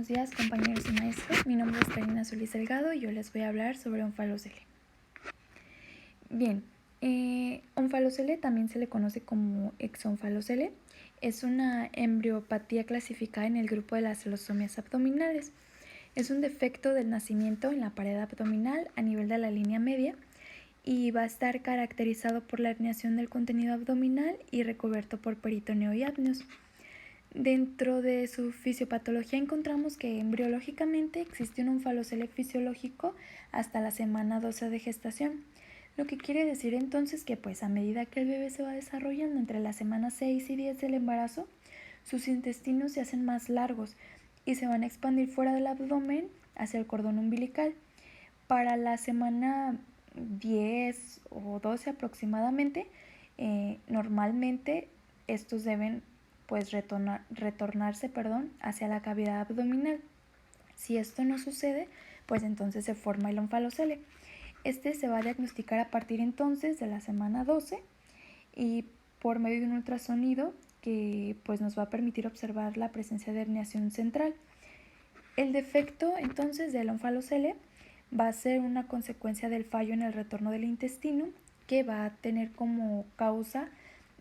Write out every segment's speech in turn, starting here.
Buenos días, compañeros y maestros. Mi nombre es Karina Solís Delgado y yo les voy a hablar sobre Onfalocele. Bien, Onfalocele también se le conoce como exonfalocele. Es una embriopatía clasificada en el grupo de las celosomias abdominales. Es un defecto del nacimiento en la pared abdominal a nivel de la línea media y va a estar caracterizado por la herniación del contenido abdominal y recubierto por peritoneo y apneos. Dentro de su fisiopatología encontramos que embriológicamente existe un onfalocele fisiológico hasta la semana 12 de gestación, lo que quiere decir entonces que a medida que el bebé se va desarrollando entre las semanas 6 y 10 del embarazo, sus intestinos se hacen más largos y se van a expandir fuera del abdomen hacia el cordón umbilical. Para la semana 10 o 12 aproximadamente, normalmente estos deben retornarse hacia la cavidad abdominal. Si esto no sucede, entonces se forma el onfalocele. Este se va a diagnosticar a partir entonces de la semana 12 y por medio de un ultrasonido que nos va a permitir observar la presencia de herniación central. El defecto entonces del onfalocele va a ser una consecuencia del fallo en el retorno del intestino, que va a tener como causa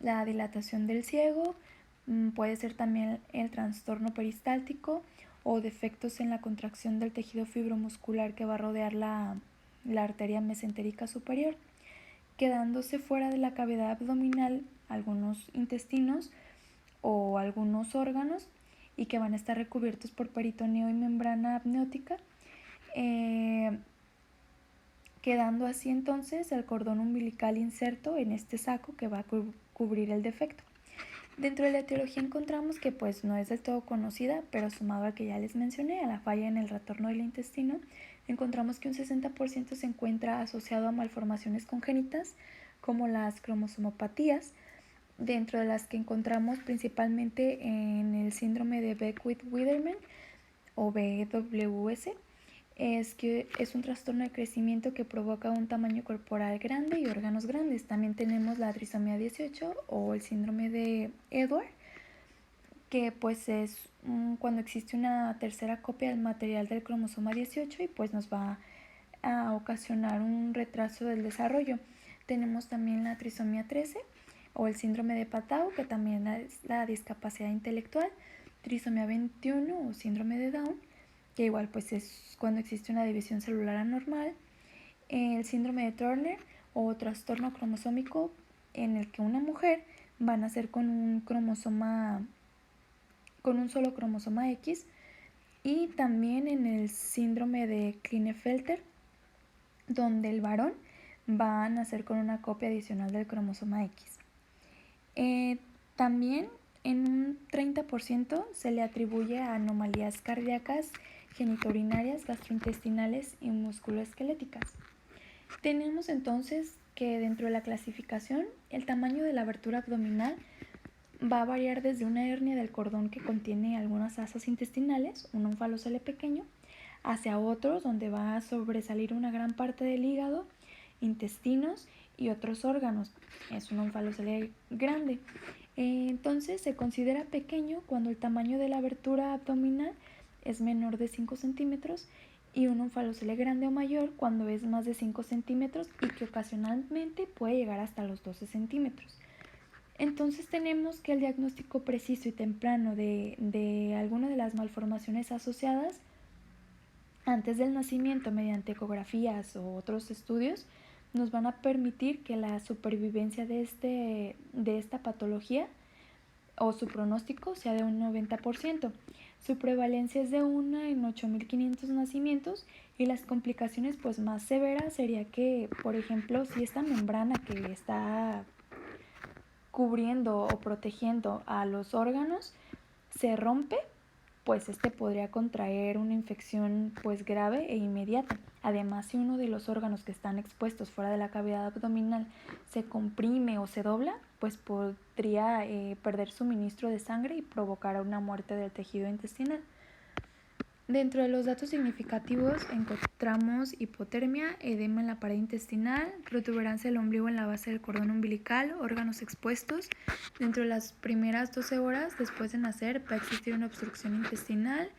la dilatación del ciego. Puede ser también el trastorno peristáltico o defectos en la contracción del tejido fibromuscular que va a rodear la arteria mesentérica superior, quedándose fuera de la cavidad abdominal algunos intestinos o algunos órganos y que van a estar recubiertos por peritoneo y membrana amniótica, quedando así entonces el cordón umbilical inserto en este saco que va a cubrir el defecto. Dentro de la etiología encontramos que no es del todo conocida, pero sumado al que ya les mencioné, a la falla en el retorno del intestino, encontramos que un 60% se encuentra asociado a malformaciones congénitas como las cromosomopatías, dentro de las que encontramos principalmente en el síndrome de Beckwith-Wiedemann o BWS. Que es un trastorno de crecimiento que provoca un tamaño corporal grande y órganos grandes. También tenemos la trisomía 18 o el síndrome de Edwards, que es cuando existe una tercera copia del material del cromosoma 18 y nos va a ocasionar un retraso del desarrollo. Tenemos también la trisomía 13 o el síndrome de Patau, que también es la discapacidad intelectual, trisomía 21 o síndrome de Down, que igual es cuando existe una división celular anormal, el síndrome de Turner o trastorno cromosómico en el que una mujer va a nacer con un solo cromosoma X, y también en el síndrome de Klinefelter, donde el varón va a nacer con una copia adicional del cromosoma X. También en un 30% se le atribuye a anomalías cardíacas, genitourinarias, gastrointestinales y musculoesqueléticas. Tenemos entonces que dentro de la clasificación el tamaño de la abertura abdominal va a variar desde una hernia del cordón que contiene algunas asas intestinales, un onfalocele pequeño, hacia otros donde va a sobresalir una gran parte del hígado, intestinos y otros órganos. Es un onfalocele grande. Entonces se considera pequeño cuando el tamaño de la abertura abdominal es menor de 5 centímetros y un onfalocele grande o mayor cuando es más de 5 centímetros y que ocasionalmente puede llegar hasta los 12 centímetros. Entonces tenemos que el diagnóstico preciso y temprano de alguna de las malformaciones asociadas antes del nacimiento mediante ecografías o otros estudios nos van a permitir que la supervivencia de esta patología o su pronóstico sea de un 90%. Su prevalencia es de 1 en 8.500 nacimientos y las complicaciones más severas sería que, por ejemplo, si esta membrana que está cubriendo o protegiendo a los órganos se rompe, este podría contraer una infección grave e inmediata. Además, si uno de los órganos que están expuestos fuera de la cavidad abdominal se comprime o se dobla, podría perder suministro de sangre y provocar una muerte del tejido intestinal. Dentro de los datos significativos encontramos hipotermia, edema en la pared intestinal, protuberancia del ombligo en la base del cordón umbilical, órganos expuestos. Dentro de las primeras 12 horas después de nacer va a existir una obstrucción intestinal,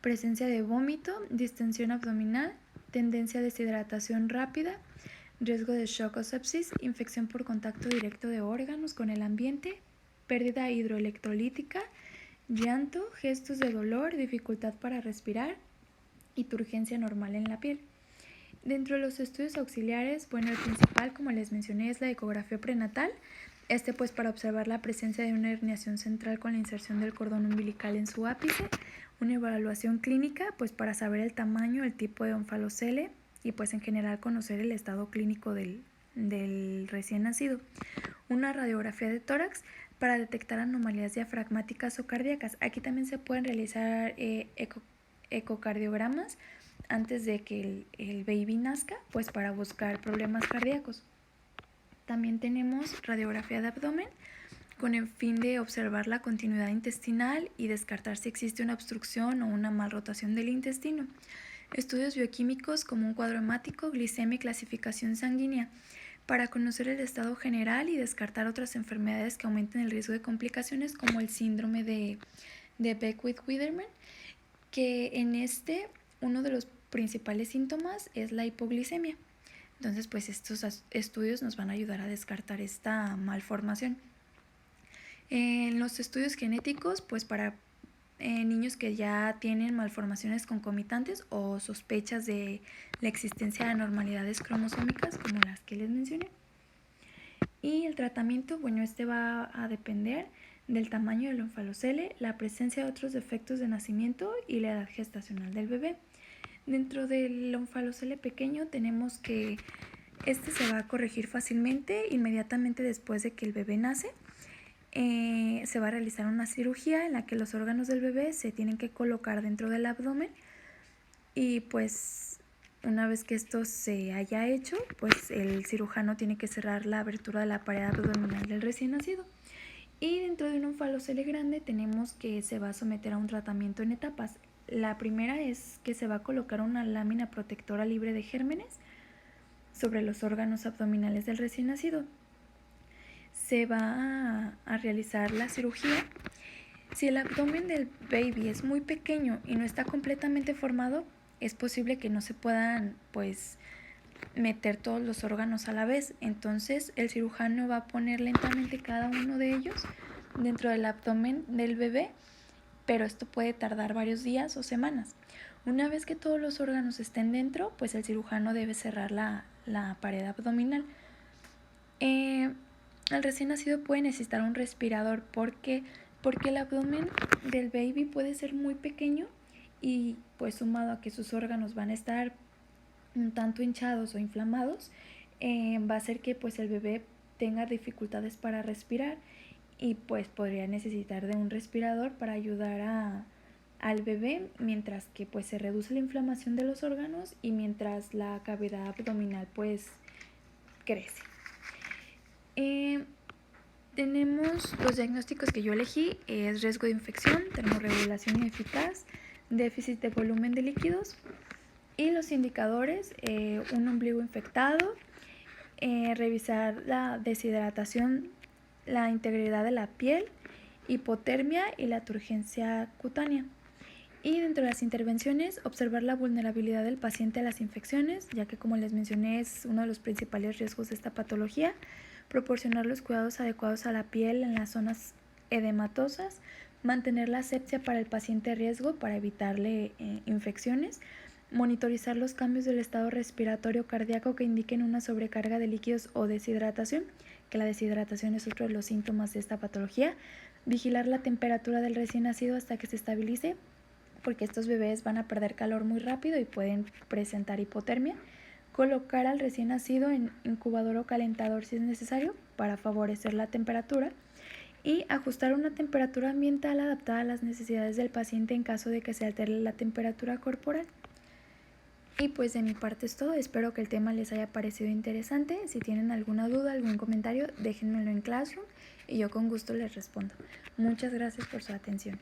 presencia de vómito, distensión abdominal, tendencia a deshidratación rápida, riesgo de shock o sepsis, infección por contacto directo de órganos con el ambiente, pérdida hidroelectrolítica, llanto, gestos de dolor, dificultad para respirar y turgencia normal en la piel. Dentro de los estudios auxiliares, bueno, el principal, como les mencioné, es la ecografía prenatal. Pues para observar la presencia de una herniación central con la inserción del cordón umbilical en su ápice, una evaluación clínica, pues para saber el tamaño, el tipo de onfalocele y pues en general conocer el estado clínico del recién nacido. Una radiografía de tórax para detectar anomalías diafragmáticas o cardíacas. Aquí también se pueden realizar ecocardiogramas antes de que el baby nazca, pues para buscar problemas cardíacos. También tenemos radiografía de abdomen con el fin de observar la continuidad intestinal y descartar si existe una obstrucción o una malrotación del intestino. Estudios bioquímicos como un cuadro hemático, glicemia y clasificación sanguínea para conocer el estado general y descartar otras enfermedades que aumenten el riesgo de complicaciones como el síndrome de Beckwith-Wiedermann, que en uno de los principales síntomas es la hipoglicemia. Entonces, pues estos estudios nos van a ayudar a descartar esta malformación. En los estudios genéticos, pues para niños que ya tienen malformaciones concomitantes o sospechas de la existencia de anormalidades cromosómicas, como las que les mencioné. Y el tratamiento, bueno, va a depender del tamaño del onfalocele, la presencia de otros defectos de nacimiento y la edad gestacional del bebé. Dentro del onfalocele pequeño tenemos que se va a corregir fácilmente inmediatamente después de que el bebé nace. Se va a realizar una cirugía en la que los órganos del bebé se tienen que colocar dentro del abdomen y pues una vez que esto se haya hecho, pues el cirujano tiene que cerrar la abertura de la pared abdominal del recién nacido. Y dentro de un onfalocele grande tenemos que se va a someter a un tratamiento en etapas. La primera es que se va a colocar una lámina protectora libre de gérmenes sobre los órganos abdominales del recién nacido. Se va a realizar la cirugía. Si el abdomen del baby es muy pequeño y no está completamente formado, es posible que no se puedan pues meter todos los órganos a la vez. Entonces el cirujano va a poner lentamente cada uno de ellos dentro del abdomen del bebé, pero esto puede tardar varios días o semanas. Una vez que todos los órganos estén dentro, pues el cirujano debe cerrar la pared abdominal. El recién nacido puede necesitar un respirador porque el abdomen del baby puede ser muy pequeño y pues sumado a que sus órganos van a estar un tanto hinchados o inflamados, va a hacer que pues el bebé tenga dificultades para respirar y pues podría necesitar de un respirador para ayudar al bebé mientras que pues se reduce la inflamación de los órganos y mientras la cavidad abdominal pues crece. Tenemos los diagnósticos que yo elegí, es riesgo de infección, termorregulación ineficaz, déficit de volumen de líquidos y los indicadores, un ombligo infectado, revisar la deshidratación, la integridad de la piel, hipotermia y la turgencia cutánea. Y dentro de las intervenciones, observar la vulnerabilidad del paciente a las infecciones, ya que como les mencioné es uno de los principales riesgos de esta patología, proporcionar los cuidados adecuados a la piel en las zonas edematosas, mantener la asepsia para el paciente a riesgo para evitarle infecciones, monitorizar los cambios del estado respiratorio cardíaco que indiquen una sobrecarga de líquidos o deshidratación, que la deshidratación es otro de los síntomas de esta patología, vigilar la temperatura del recién nacido hasta que se estabilice, porque estos bebés van a perder calor muy rápido y pueden presentar hipotermia, colocar al recién nacido en incubador o calentador si es necesario para favorecer la temperatura y ajustar una temperatura ambiental adaptada a las necesidades del paciente en caso de que se altere la temperatura corporal. Y pues de mi parte es todo, espero que el tema les haya parecido interesante. Si tienen alguna duda, algún comentario, déjenmelo en Classroom y yo con gusto les respondo. Muchas gracias por su atención.